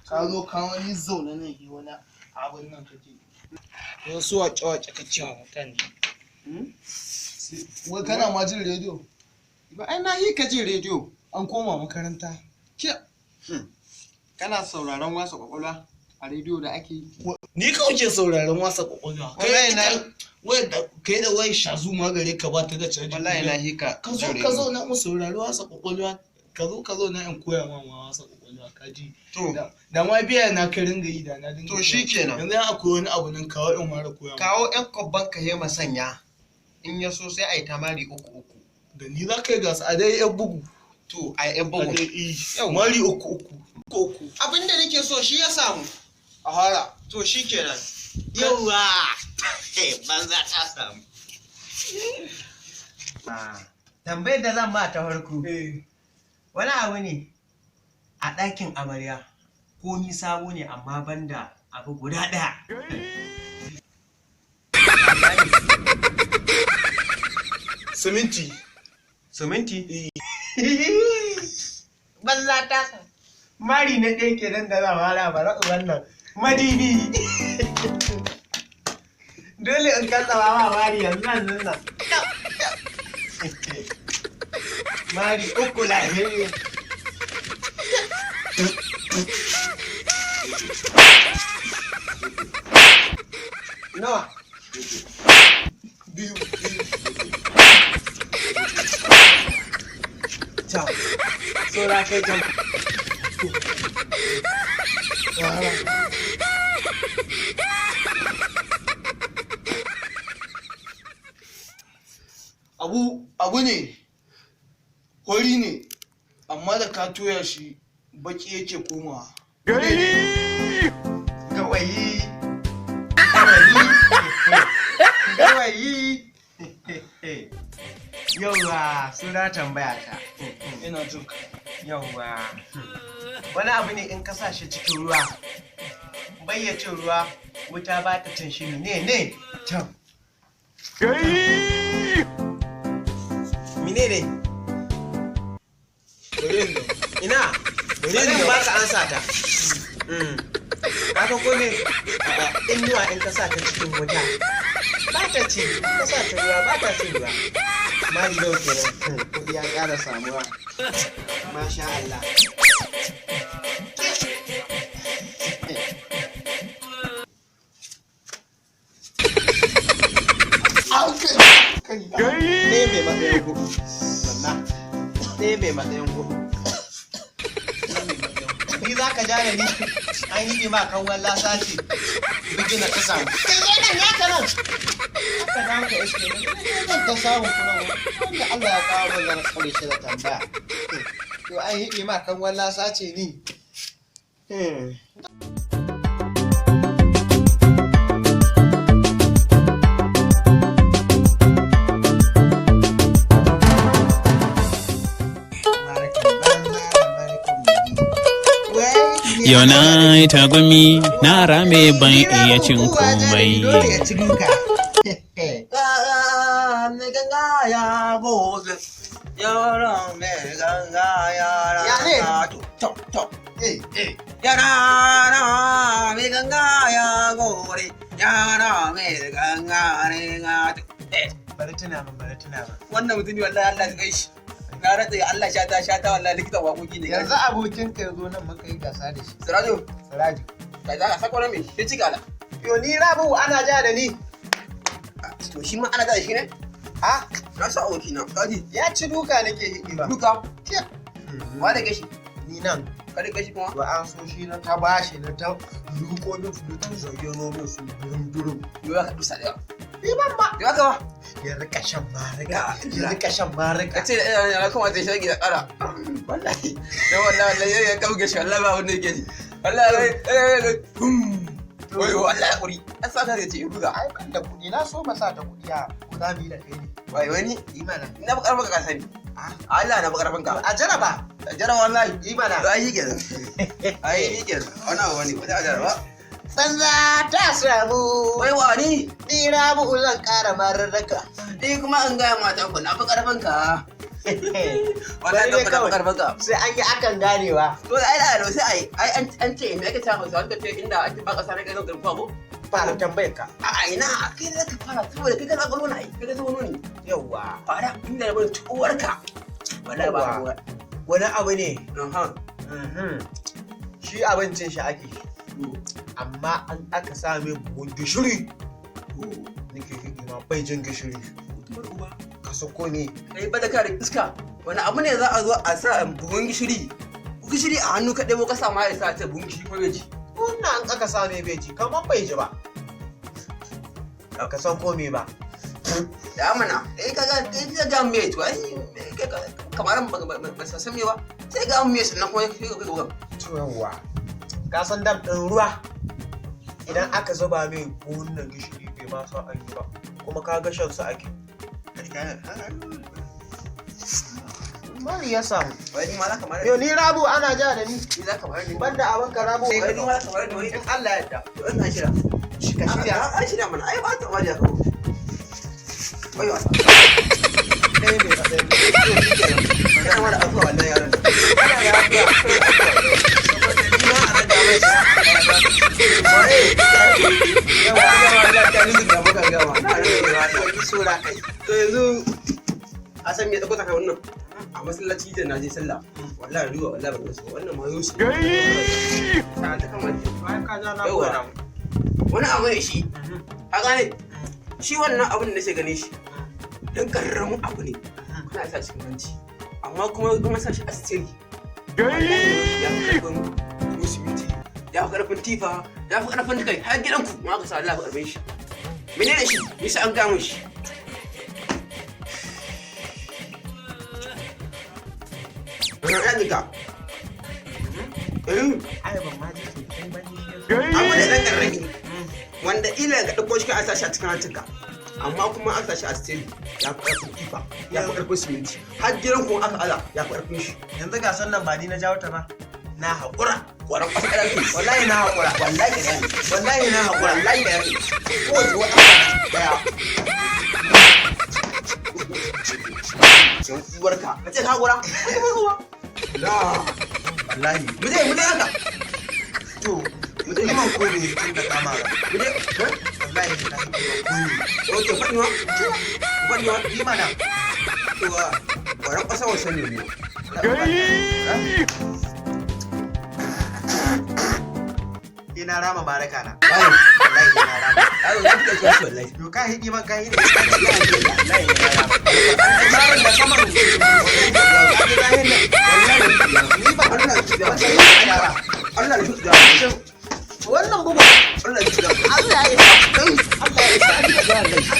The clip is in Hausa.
ka zo ka wani zaune ne ke wani abin nan kake wasu wace kake wa mutane. Wai kana ma jin rediyo? Ba ai na yi ka jin rediyo. An koma makaranta. Kana sauraron wasa kwakwalwa a rediyo da ake yi? Ni kawai ke sauraron wasa kwakwalwa. Kai da wai shazu ma gare ka ba ta da caji. Wallahi na yi ka jin rediyo. Ka zo na mu saurari wasa kwakwalwa. Ka zo na in koya ma wasa kwakwalwa ka ji. To da ma biya na ka ringa yi da na dinga. To shikenan. Yanzu akwai wani abu nan kawo in fara koya ma. Kawo ƴan kwabban ka hema sanya. In ya so sai a yi tamari 3-3. Da ni za ka yi gasa a dai ƴan bugu. To a ƴan bugu. Yau mari 3-3. Abinda nake so shi ya samu. A hara. To shikenan. Yauwa. Banza ta samu. Tambayar da zan ma ta farko. Wani abu ne a ɗakin amarya ko ni sabo ne amma banda abu guda ɗaya. Siminti. Siminti? Banza ta samu. Mari na ɗaya kenan da zan fara bara wannan madibi. Dole in kasa ma mari yanzu nan. Mari 3 lahiri. Nawa? 2. Ciao. Sora kai can. Abu ne, hori ne, amma da ka toya shi baki yake komawa. Gawayi. Yauwa, suna tambaya ta. Ina jin ka. Yauwa. Wani abu ne in ka sa shi cikin ruwa. Bayyacin ruwa, wuta ba ta cin shi ne. Can. Mine ne? Ina? Bari ba ka ansa ta. Ka ko ne? Inuwa in ka sa ta cikin wuta. Ba ta ci, ka sa ta ruwa ba ta cin ruwa. Mari lau kenan. Kuɗi ya ƙara samuwa. Masha Allah. Ɗaya mai matsayin 4. Sannan. Ɗaya mai matsayin 4. Ni za ka jara ni an yi ma kan walla sace bigina ta samu. Kai zo nan ya kanan. Haka da haka iske ne. Zan ta samu kuma wanda Allah ya kawo mun zan kare shi da tambaya. To an yi ma kan walla sace ni. Yau na yi tagumi na rame ban iya cin komai. Bari tuna min. Wannan mutumi wallahi Allah ya kai shi. Na ratsa Allah shata wallahi likitan waƙoƙi ne. Yanzu abokin ka yazo nan muka yi gasa da shi. Siraju. Kai za ka sako na me? Ke ci gala. Yo ni Rabu ana ja da ni. To shi ma ana ja da shi ne? Ha? Na sa aboki na. Kaji. Ya ci duka nake hidi ba. Duka? Tiya. Wa da gashi? Ni nan. Ka da gashi kuma? Ba an so shi na ta bashi na ta duko min futun zayyano min su durum. Yo ya ka dusa da yawa. Ni ban ba. Yo ka ba. Ya rika shan marika. Kace ya kuma zai shage da kara. Wallahi. Dan wallahi ya kauge shi wallahi ba wanda yake ji. Wallahi wayo Allah ya kuri. An sa ta ce in buga. Ai kan da kudi na so masa ta kudi a guda biyu da kai ne. Wai wani imana. Ina bakar maka ka sani. Allah na bakar fanka. A jaraba. A jaraba wallahi imana. Ai yi kenan. Ai yi kenan. Wani wata a jaraba. Banza ta samu. Wai wani? Ni Rabu zan ƙara mararraka. Ni kuma an gaya mata ku na fi ƙarfin ka. Wallahi dan fada bakar baka. sai an yi akan ganewa. To ai sai an ce me ake ta Hausa wanda ce inda ake baka sanar ga garkuwa ko? Fara tambayar ka. A ina kai da ka fara saboda kai kana gwalo na ai kai ka gwalo ne. Yawwa. Fara inda da bane tuwarka. Wallahi ba wani abu ne. Aha. Shi abincin shi ake. Amma an aka sa mai buhun gishiri. Nake hidi ma bai jin gishiri. Ka sako ne. Kai ba da kare iska. Wani abu ne za a zo a sa buhun gishiri. Gishiri a hannu ka ɗebo ka sa ma ya sa ta buhun gishiri ko bai ji. Wannan an aka sa mai bai ji kamar bai ji ba. Ka san ko me ba. Da mana kai ga me to ai kamar ba san me ba. Sai ga me sannan kuma kai ga Yawwa. Ka san dam ɗin ruwa idan aka zuba mai wannan gishiri bai ma san an yi ba kuma ka ga shan sa ake. Mali ya samu. Wai ma za ka mara. Yo ni Rabu ana ja da ni. Ni za ka mara ni. Banda abin ka Rabu. Sai ni ma za ka mara ni. In Allah ya yarda. To ina shira. Ka shirya. Ai shirya mana. Ai ba ta ma da ka. Wai wasa. Kai ne ka sai. Kana mara afuwa wallahi yaron. To yanzu a san me dauko ta kai wannan a masallaci da naje sallah wallahi ruwa wallahi ban so wannan ma yau shi ta kamar Bayan ka ja na yawa wani abu ne shi ka gane shi wannan abin da nake gane shi dan karramin abu ne kana sa cikin hanci amma kuma sa shi a stili ya fi karfin musulunci ya fi karfin tifa ya fi karfin kai har gidanku ma ka sa Allah ka karbe shi menene shi bisa an gamu shi wannan ɗan ai ban ma ji sosai ba ni. abu da ɗan ƙarami wanda ila ga ɗauko shi ka sa shi a cikin hancinka amma kuma aka shi a stili ya fi ƙarfin tifa ya fi ƙarfin siminti har gidanku aka ala ya fi ƙarfin shi Yanzu ga sannan ba ni na jawo ta ba. Na haƙura. waran ƙasa ƙarfi Wallahi na haƙura. wallahi ka gani Wallahi na haƙura. wallahi ka gani kowace wata daya can uwarka ka ce ka haƙura na Wallahi. mu je haka To, mutum man ko ne tun da kama ba. mu je Wallahi na yi ko ne. ok faɗiwa Yi mana. to waran ƙasa wasan ne Ina rama baraka na. Wallahi Wallahi ina rama. ayo ya fi kai wallahi Yo ka hidi man ka hidi. wallahi ina rama Tsarin da kamar. ni ba Allah ya Allah ya Wannan bugu. Allah ya Allah ya isa. Allah ya isa.